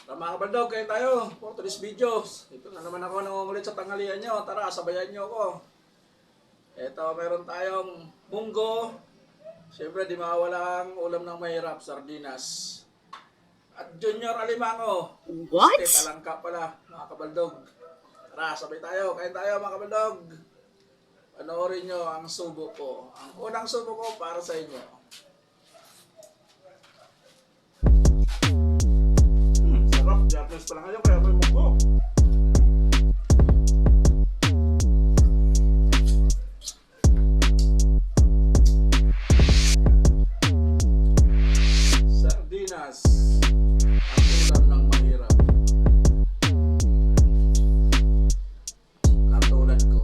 Mga kabaldog, kayo tayo for today's videos. Ito na naman ako nangungulit sa tanghalian nyo. Tara, sabayan nyo ako. Ito, meron tayong munggo. Siyempre, di mawala ang ulam ng mahirap, sardinas. At Junior Alimango. What? Step alangka pala, mga kabaldog. Tara, sabay tayo. Kain tayo, mga kabaldog. Panoorin nyo ang subo ko. Ang unang subo ko para sa inyo. Sarap, Japanese pa lang ngayon, kaya may munggo. Sardinas, ang ulam ng mahirap. Katulad ko.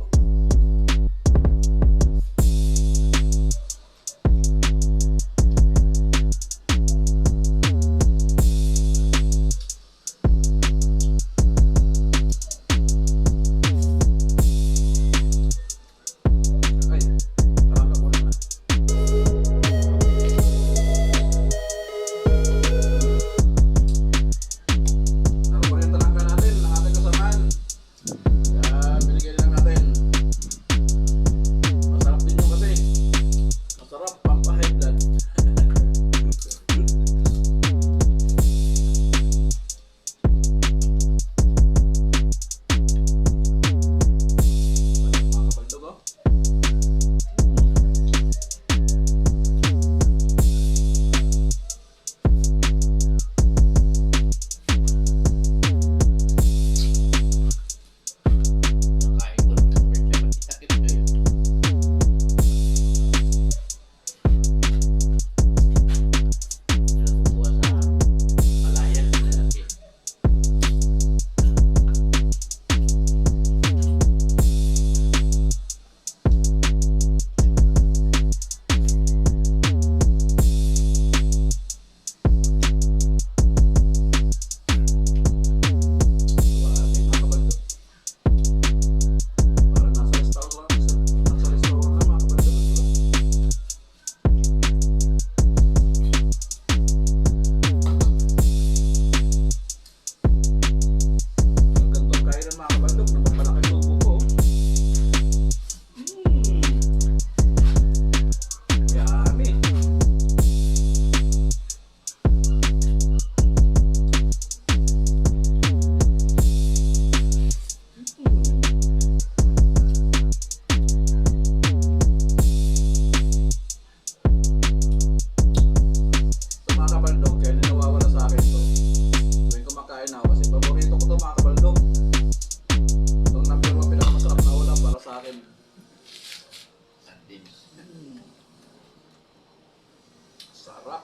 Sarap.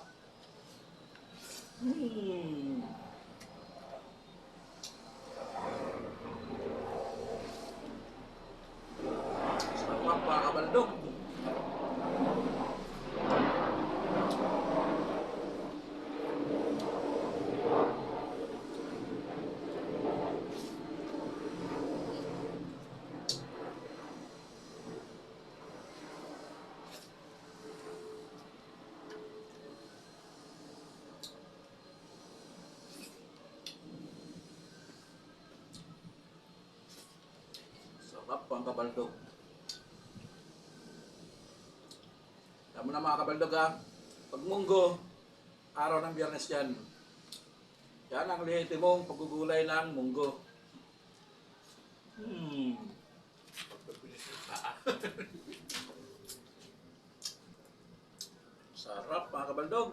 Sarap, mga kabaldog. Sarap, mga kabaldog. Alam mo na, mga kabaldog, ha? Pag munggo, araw ng Biyernes yan. Yan ang lehitimong paggugulay ng munggo. Sarap, mga kabaldog.